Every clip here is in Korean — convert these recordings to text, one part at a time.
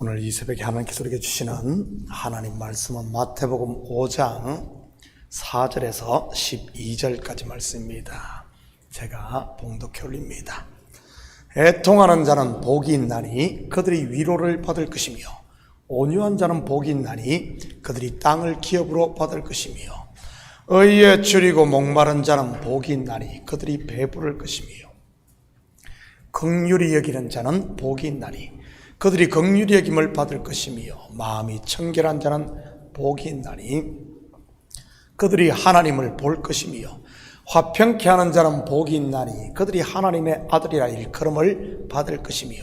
오늘 이 새벽에 하나님께서 우리에게 주시는 하나님 말씀은 마태복음 5장 4절에서 12절까지 말씀입니다. 제가 봉독해 올립니다. 애통하는 자는 복이 있나니 그들이 위로를 받을 것이며, 온유한 자는 복이 있나니 그들이 땅을 기업으로 받을 것이며, 의에 줄이고 목마른 자는 복이 있나니 그들이 배부를 것이며, 긍휼히 여기는 자는 복이 있나니 그들이 긍휼히 여김을 받을 것이며, 마음이 청결한 자는 복이 있나니 그들이 하나님을 볼 것이며, 화평케 하는 자는 복이 있나니 그들이 하나님의 아들이라 일컬음을 받을 것이며,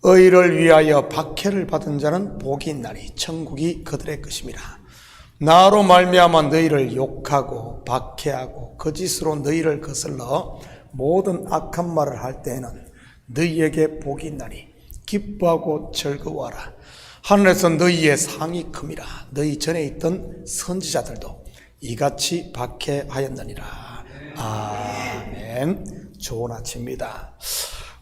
의를 위하여 박해를 받은 자는 복이 있나니 천국이 그들의 것임이라. 나로 말미암아 너희를 욕하고 박해하고 거짓으로 너희를 거슬러 모든 악한 말을 할 때에는 너희에게 복이 있나니 기뻐하고 즐거워하라. 하늘에서 너희의 상이 큼이라. 너희 전에 있던 선지자들도 이같이 박해하였느니라. 아멘. 좋은 아침입니다.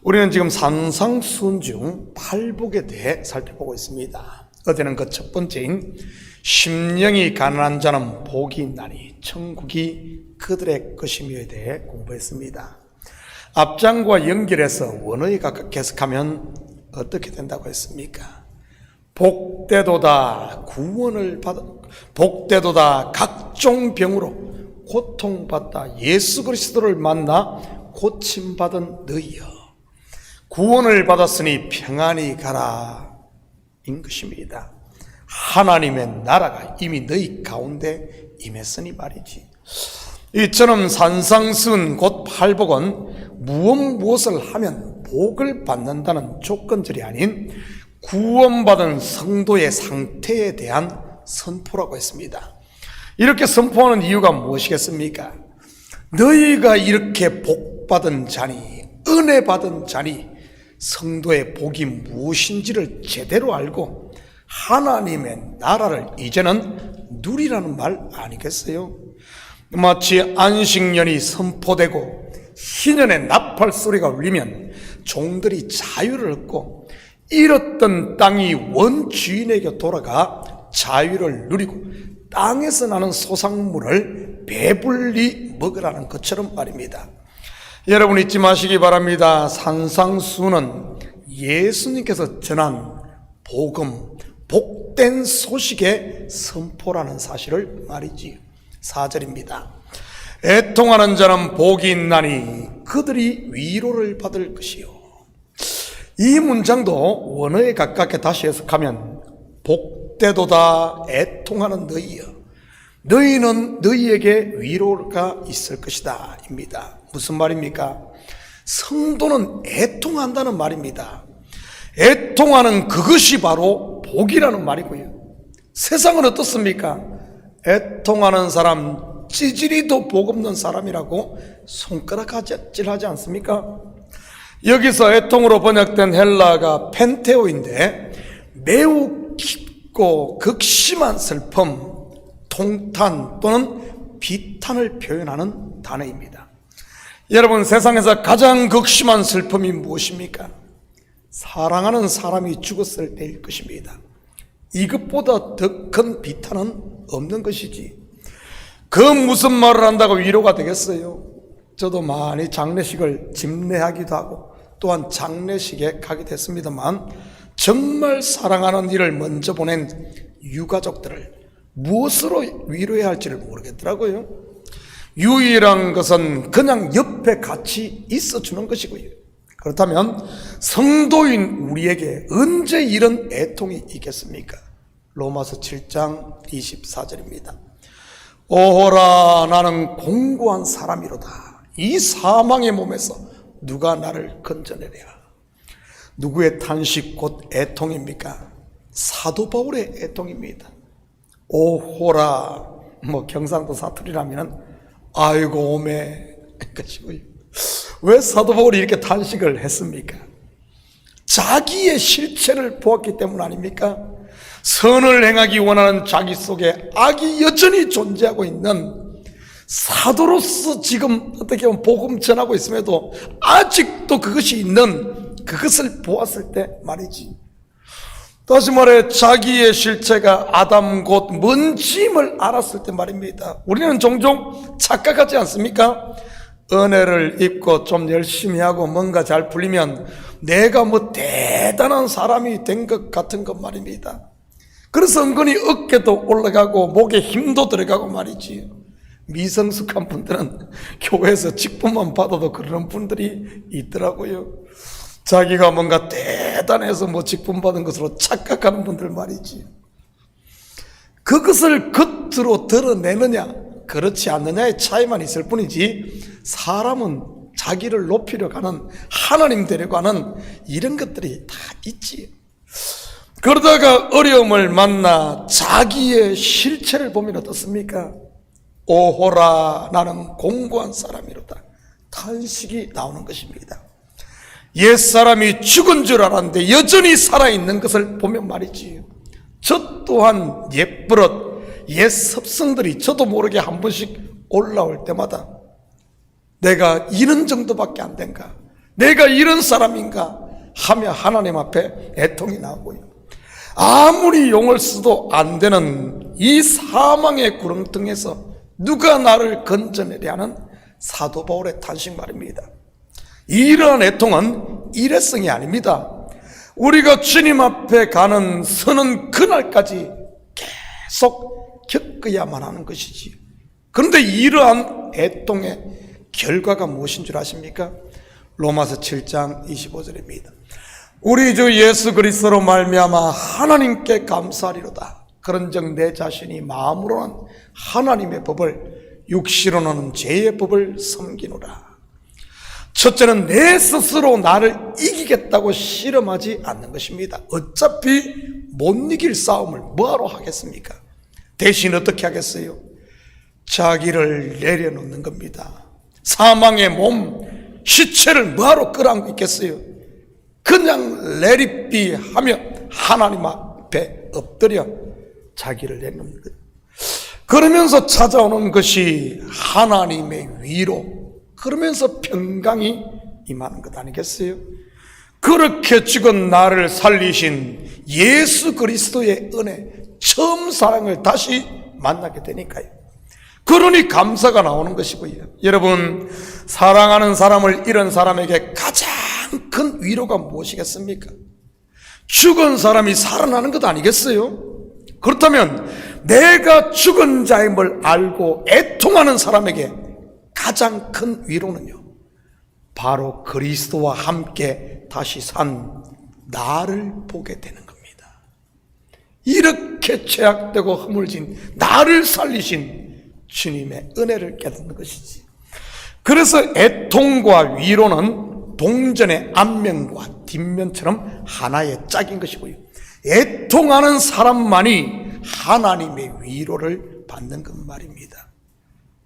우리는 지금 산상수훈 중 팔복에 대해 살펴보고 있습니다. 어제는 그 첫 번째인 심령이 가난한 자는 복이 있나니 천국이 그들의 것이며에 대해 공부했습니다. 앞장과 연결해서 원어에 가깝게 해석하면 어떻게 된다고 했습니까? 복되도다 구원을 받아, 복되도다 각종 병으로 고통받다 예수 그리스도를 만나 고침받은 너희여, 구원을 받았으니 평안히 가라 인 것입니다. 하나님의 나라가 이미 너희 가운데 임했으니 말이지. 이처럼 산상수훈 곧 팔복은 무엇을 하면 복을 받는다는 조건절이 아닌 구원받은 성도의 상태에 대한 선포라고 했습니다. 이렇게 선포하는 이유가 무엇이겠습니까? 너희가 이렇게 복받은 자니, 은혜 받은 자니 성도의 복이 무엇인지를 제대로 알고 하나님의 나라를 이제는 누리라는 말 아니겠어요? 마치 안식년이 선포되고 희년의 나팔 소리가 울리면 종들이 자유를 얻고 잃었던 땅이 원주인에게 돌아가 자유를 누리고 땅에서 나는 소산물을 배불리 먹으라는 것처럼 말입니다. 여러분 잊지 마시기 바랍니다. 산상수훈은 예수님께서 전한 복음, 복된 소식의 선포라는 사실을 말이지요. 4절입니다. 애통하는 자는 복이 있나니 그들이 위로를 받을 것이요. 이 문장도 원어에 가깝게 다시 해석하면 복되도다 애통하는 너희여, 너희는 너희에게 위로가 있을 것이다 입니다. 무슨 말입니까? 성도는 애통한다는 말입니다. 애통하는 그것이 바로 복이라는 말이고요. 세상은 어떻습니까? 애통하는 사람 찌질이도 복 없는 사람이라고 손가락질하지 않습니까? 여기서 애통으로 번역된 헬라가 펜테오인데 매우 깊고 극심한 슬픔, 통탄 또는 비탄을 표현하는 단어입니다. 여러분, 세상에서 가장 극심한 슬픔이 무엇입니까? 사랑하는 사람이 죽었을 때일 것입니다. 이것보다 더 큰 비탄은 없는 것이지. 그 무슨 말을 한다고 위로가 되겠어요? 저도 많이 장례식을 집례하기도 하고 또한 장례식에 가기도 했습니다만, 정말 사랑하는 이를 먼저 보낸 유가족들을 무엇으로 위로해야 할지를 모르겠더라고요. 유일한 것은 그냥 옆에 같이 있어주는 것이고요. 그렇다면 성도인 우리에게 언제 이런 애통이 있겠습니까? 로마서 7장 24절입니다. 오호라, 나는 공고한 사람이로다. 이 사망의 몸에서 누가 나를 건져내랴. 누구의 탄식 곧 애통입니까? 사도 바울의 애통입니다. 오호라, 경상도 사투리라면 아이고 오메 것이고요. 왜 사도 바울이 이렇게 탄식을 했습니까? 자기의 실체를 보았기 때문 아닙니까? 선을 행하기 원하는 자기 속에 악이 여전히 존재하고 있는 사도로서 지금 어떻게 보면 복음 전하고 있음에도 아직도 그것이 있는 그것을 보았을 때 말이지. 다시 말해 자기의 실체가 아담 곧 먼지임을 알았을 때 말입니다. 우리는 종종 착각하지 않습니까? 은혜를 입고 좀 열심히 하고 뭔가 잘 풀리면 내가 뭐 대단한 사람이 된 것 같은 것 말입니다. 그래서 은근히 어깨도 올라가고 목에 힘도 들어가고 말이지. 미성숙한 분들은 교회에서 직분만 받아도 그러는 분들이 있더라고요. 자기가 뭔가 대단해서 뭐 직분 받은 것으로 착각하는 분들 말이지. 그것을 겉으로 드러내느냐 그렇지 않느냐의 차이만 있을 뿐이지, 사람은 자기를 높이려 가는, 하나님 되려고 하는 이런 것들이 다 있지. 그러다가 어려움을 만나 자기의 실체를 보면 어떻습니까? 오호라 나는 공고한 사람이로다, 탄식이 나오는 것입니다. 옛사람이 죽은 줄 알았는데 여전히 살아있는 것을 보면 말이지, 저 또한 옛버릇 옛 습성들이 저도 모르게 한 번씩 올라올 때마다 내가 이런 정도밖에 안 된가, 내가 이런 사람인가 하며 하나님 앞에 애통이 나오고요. 아무리 용을 써도 안 되는 이 사망의 구렁텅이에서 누가 나를 건져내려 하는 사도 바울의 탄식 말입니다. 이러한 애통은 일회성이 아닙니다. 우리가 주님 앞에 가는 서는 그날까지 계속 겪어야만 하는 것이지. 그런데 이러한 애통의 결과가 무엇인 줄 아십니까? 로마서 7장 25절입니다. 우리 주 예수 그리스도로 말미암아 하나님께 감사하리로다. 그런즉 내 자신이 마음으로는 하나님의 법을, 육시로는 죄의 법을 섬기노라. 첫째는 내 스스로 나를 이기겠다고 실험하지 않는 것입니다. 어차피 못 이길 싸움을 뭐하러 하겠습니까? 대신 어떻게 하겠어요? 자기를 내려놓는 겁니다. 사망의 몸, 시체를 뭐하러 끌어안고 있겠어요? 그냥 let it be 하며 하나님 앞에 엎드려 자기를 내놓는 거예요. 그러면서 찾아오는 것이 하나님의 위로, 그러면서 평강이 임하는 것 아니겠어요? 그렇게 죽은 나를 살리신 예수 그리스도의 은혜, 처음 사랑을 다시 만나게 되니까요. 그러니 감사가 나오는 것이고요. 여러분, 사랑하는 사람을 잃은 사람에게 가장 큰 위로가 무엇이겠습니까? 죽은 사람이 살아나는 것 아니겠어요? 그렇다면 내가 죽은 자임을 알고 애통하는 사람에게 가장 큰 위로는요, 바로 그리스도와 함께 다시 산 나를 보게 되는 겁니다. 이렇게 죄악되고 허물진 나를 살리신 주님의 은혜를 깨닫는 것이지. 그래서 애통과 위로는 동전의 앞면과 뒷면처럼 하나의 짝인 것이고요, 애통하는 사람만이 하나님의 위로를 받는 것 말입니다.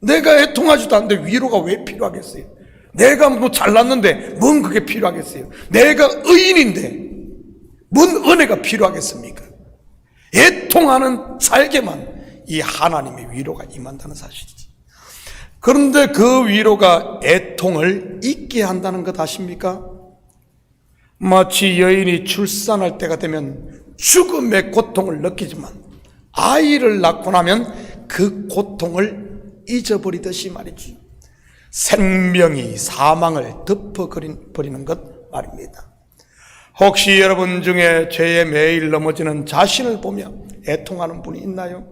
내가 애통하지도 않는데 위로가 왜 필요하겠어요? 내가 뭐 잘났는데 뭔 그게 필요하겠어요? 내가 의인인데 뭔 은혜가 필요하겠습니까? 애통하는 자에게만 이 하나님의 위로가 임한다는 사실이지. 그런데 그 위로가 애통을 잊게 한다는 것 아십니까? 마치 여인이 출산할 때가 되면 죽음의 고통을 느끼지만 아이를 낳고 나면 그 고통을 잊어버리듯이 말이지, 생명이 사망을 덮어버리는 것 말입니다. 혹시 여러분 중에 죄에 매일 넘어지는 자신을 보며 애통하는 분이 있나요?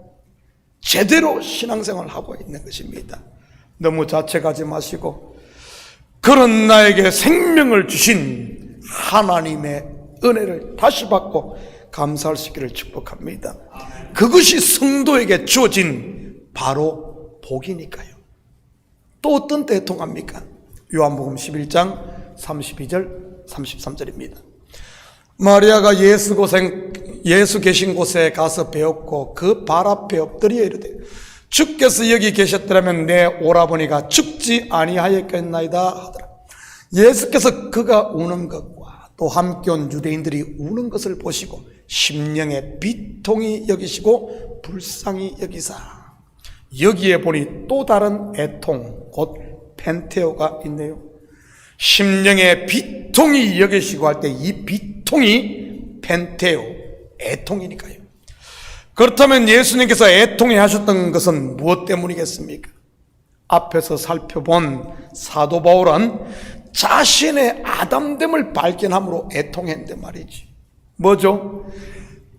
제대로 신앙생활을 하고 있는 것입니다. 너무 자책하지 마시고 그런 나에게 생명을 주신 하나님의 은혜를 다시 받고 감사할 수 있기를 축복합니다. 그것이 성도에게 주어진 바로 복이니까요. 또 어떤 때 애통합니까? 요한복음 11장 32절 33절입니다. 마리아가 예수 계신 곳에 가서 배웠고 그 발 앞에 엎드려 이르되 주께서 여기 계셨더라면 내 오라버니가 죽지 아니하였겠나이다 하더라. 예수께서 그가 우는 것과 또 함께 온 유대인들이 우는 것을 보시고 심령의 비통이 여기시고 불쌍히 여기사, 여기에 보니 또 다른 애통 곧 펜테오가 있네요. 심령의 비통이 여기시고 할 때 이 비통이 펜테오, 애통이니까요. 그렇다면 예수님께서 애통해 하셨던 것은 무엇 때문이겠습니까? 앞에서 살펴본 사도 바울은 자신의 아담됨을 발견함으로 애통했는데 말이지. 뭐죠?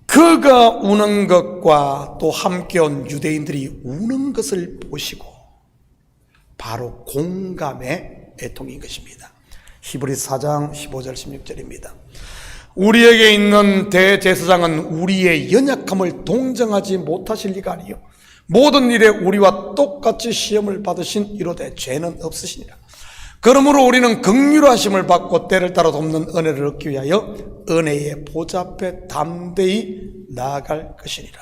그가 우는 것과 또 함께 온 유대인들이 우는 것을 보시고 바로 공감의 애통인 것입니다. 히브리서 4장 15절 16절입니다. 우리에게 있는 대제사장은 우리의 연약함을 동정하지 못하실 리가 아니요 모든 일에 우리와 똑같이 시험을 받으신 이로되 죄는 없으시니라. 그러므로 우리는 긍휼하심을 받고 때를 따라 돕는 은혜를 얻기 위하여 은혜의 보좌 앞에 담대히 나아갈 것이니라.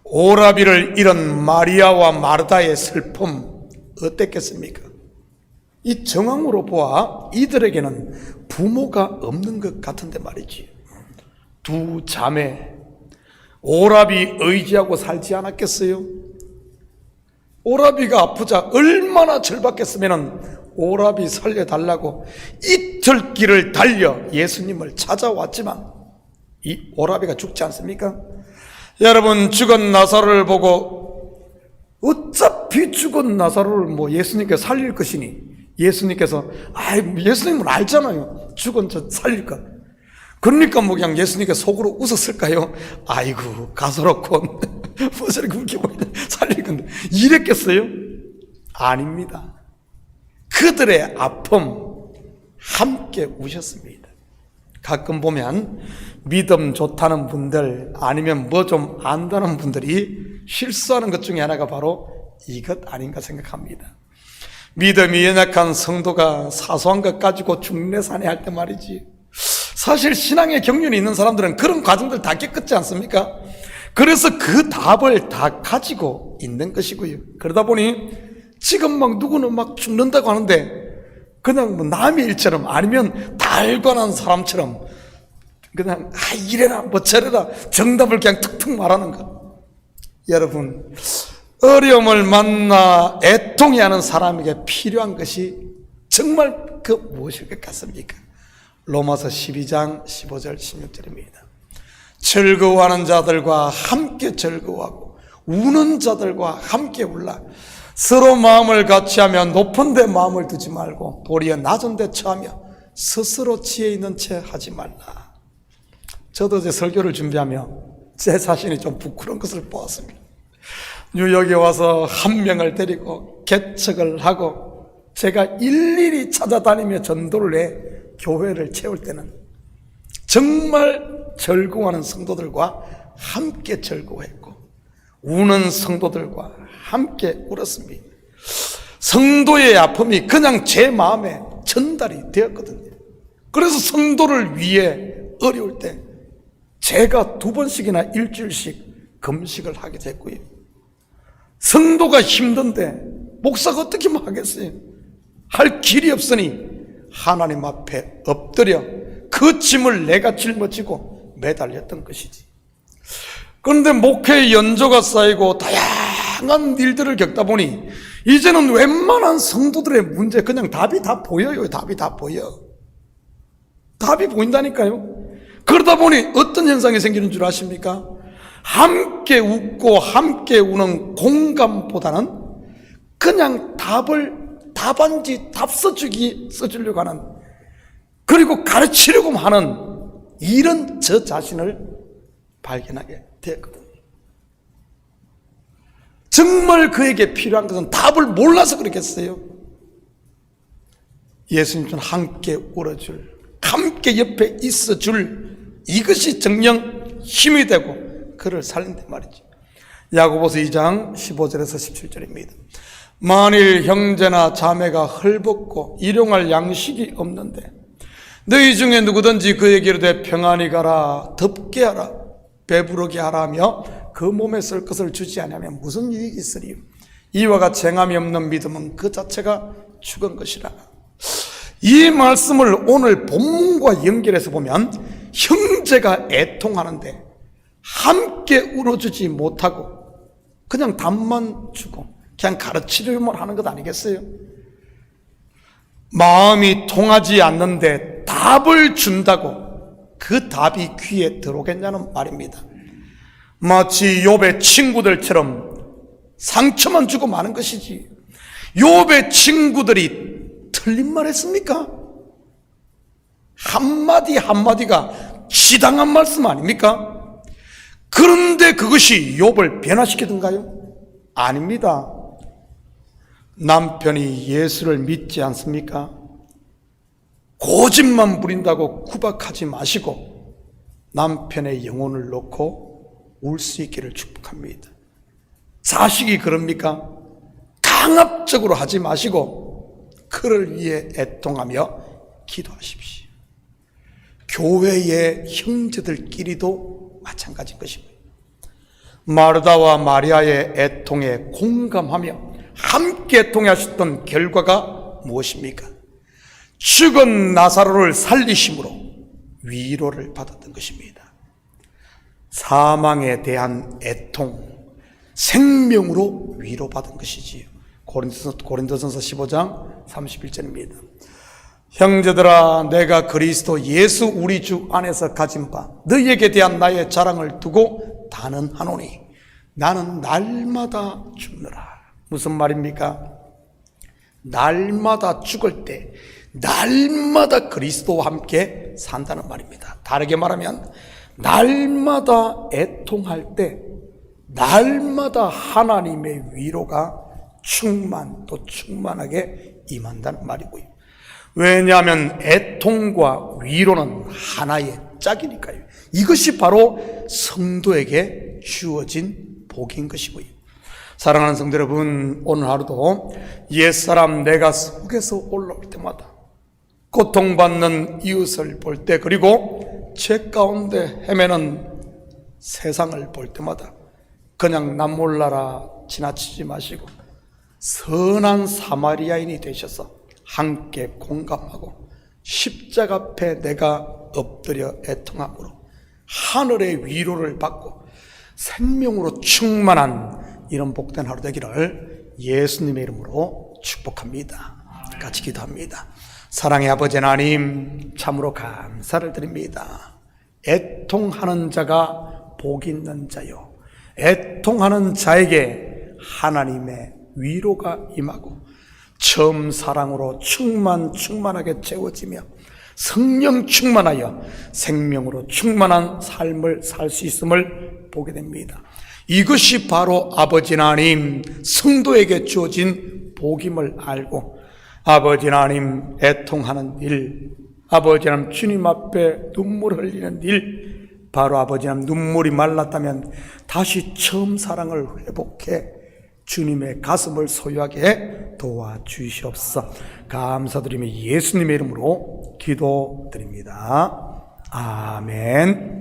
오라비를 잃은 마리아와 마르다의 슬픔 어땠겠습니까? 이 정황으로 보아 이들에게는 부모가 없는 것 같은데 말이지. 두 자매 오라비 의지하고 살지 않았겠어요? 오라비가 아프자 얼마나 절박했으면 오라비 살려달라고 이틀 길을 달려 예수님을 찾아왔지만 이 오라비가 죽지 않습니까? 여러분, 죽은 나사로를 보고 어차피 죽은 나사로를 예수님께서 살릴 것이니 예수님께서 예수님은 알잖아요. 죽은 저 살릴 것. 그러니까 그냥 예수님께 속으로 웃었을까요? 아이고 가소롭군 저렇게 웃겨 보이네 살릴 건데 이랬겠어요? 아닙니다. 그들의 아픔 함께 우셨습니다. 가끔 보면 믿음 좋다는 분들 아니면 뭐 좀 안다는 분들이 실수하는 것 중에 하나가 바로 이것 아닌가 생각합니다. 믿음이 연약한 성도가 사소한 것 가지고 중내산해 할 때 말이지, 사실 신앙의 경륜이 있는 사람들은 그런 과정들 다 깨끗지 않습니까? 그래서 그 답을 다 가지고 있는 것이고요. 그러다 보니 지금 누구는 죽는다고 하는데 그냥 남의 일처럼 아니면 달관한 사람처럼 그냥 이래라 저래라 정답을 그냥 툭툭 말하는 것. 여러분, 어려움을 만나 애통해하는 사람에게 필요한 것이 정말 무엇일 것 같습니까? 로마서 12장 15절 16절입니다. 즐거워하는 자들과 함께 즐거워하고 우는 자들과 함께 울라. 서로 마음을 같이하며 높은 데 마음을 두지 말고 도리어 낮은 데 처하며 스스로 지혜 있는 채 하지 말라. 저도 제 설교를 준비하며 제 자신이 좀 부끄러운 것을 보았습니다. 뉴욕에 와서 한 명을 데리고 개척을 하고 제가 일일이 찾아다니며 전도를 해 교회를 채울 때는 정말 즐거워하는 성도들과 함께 즐거워했고 우는 성도들과 함께 울었습니다. 성도의 아픔이 그냥 제 마음에 전달이 되었거든요. 그래서 성도를 위해 어려울 때 제가 2번씩이나 일주일씩 금식을 하게 됐고요. 성도가 힘든데 목사가 어떻게 하겠어요? 할 길이 없으니 하나님 앞에 엎드려 그 짐을 내가 짊어지고 매달렸던 것이지. 그런데 목회의 연조가 쌓이고 다양한 일들을 겪다 보니 이제는 웬만한 성도들의 문제 그냥 답이 다 보여요. 답이 다 보여. 답이 보인다니까요. 그러다 보니 어떤 현상이 생기는 줄 아십니까? 함께 웃고 함께 우는 공감보다는 그냥 답안지 답 써주려고 하는, 그리고 가르치려고 하는 이런 저 자신을 발견하게 되었거든요. 정말 그에게 필요한 것은 답을 몰라서 그렇겠어요? 예수님처럼 함께 울어줄, 함께 옆에 있어줄, 이것이 정녕 힘이 되고 그를 살린단 말이죠. 야고보서 2장 15절에서 17절입니다. 만일 형제나 자매가 헐벗고 일용할 양식이 없는데 너희 중에 누구든지 그에게 이르되 평안히 가라, 덥게 하라, 배부르게 하라 하며 그 몸에 쓸 것을 주지 않으면 무슨 이익이 있으리요? 이와 같이 행함이 없는 믿음은 그 자체가 죽은 것이라. 이 말씀을 오늘 본문과 연결해서 보면 형제가 애통하는데 함께 울어주지 못하고 그냥 답만 주고 그냥 가르치려고만 하는 것 아니겠어요? 마음이 통하지 않는데 답을 준다고 그 답이 귀에 들어오겠냐는 말입니다. 마치 욥의 친구들처럼 상처만 주고 마는 것이지, 욥의 친구들이 틀린 말 했습니까? 한마디 한마디가 지당한 말씀 아닙니까? 그런데 그것이 욥을 변화시키던가요? 아닙니다. 남편이 예수를 믿지 않습니까? 고집만 부린다고 구박하지 마시고 남편의 영혼을 놓고 울 수 있기를 축복합니다. 자식이 그럽니까? 강압적으로 하지 마시고 그를 위해 애통하며 기도하십시오. 교회의 형제들끼리도 마찬가지인 것입니다. 마르다와 마리아의 애통에 공감하며 함께 통하셨던 결과가 무엇입니까? 죽은 나사로를 살리심으로 위로를 받았던 것입니다. 사망에 대한 애통, 생명으로 위로받은 것이지요. 고린도전서 15장 31절입니다. 형제들아, 내가 그리스도 예수 우리 주 안에서 가진 바 너희에게 대한 나의 자랑을 두고 단언하노니 나는 날마다 죽느라. 무슨 말입니까? 날마다 죽을 때 날마다 그리스도와 함께 산다는 말입니다. 다르게 말하면 날마다 애통할 때 날마다 하나님의 위로가 또 충만하게 임한다는 말이고요. 왜냐하면 애통과 위로는 하나의 짝이니까요. 이것이 바로 성도에게 주어진 복인 것이고요. 사랑하는 성도 여러분, 오늘 하루도 옛사람 내가 속에서 올라올 때마다 고통받는 이웃을 볼 때, 그리고 죄 가운데 헤매는 세상을 볼 때마다 그냥 남 몰라라 지나치지 마시고 선한 사마리아인이 되셔서 함께 공감하고 십자가 앞에 내가 엎드려 애통함으로 하늘의 위로를 받고 생명으로 충만한 이런 복된 하루 되기를 예수님의 이름으로 축복합니다. 같이 기도합니다. 사랑의 아버지 하나님, 참으로 감사를 드립니다. 애통하는 자가 복 있는 자요, 애통하는 자에게 하나님의 위로가 임하고 처음 사랑으로 충만하게 채워지며 성령 충만하여 생명으로 충만한 삶을 살 수 있음을 보게 됩니다. 이것이 바로 아버지 하나님 성도에게 주어진 복임을 알고 아버지 하나님 애통하는 일, 아버지 하나님 주님 앞에 눈물 흘리는 일, 바로 아버지 하나님 눈물이 말랐다면 다시 처음 사랑을 회복해 주님의 가슴을 소유하게 도와주시옵소서. 감사드리며 예수님의 이름으로 기도드립니다. 아멘.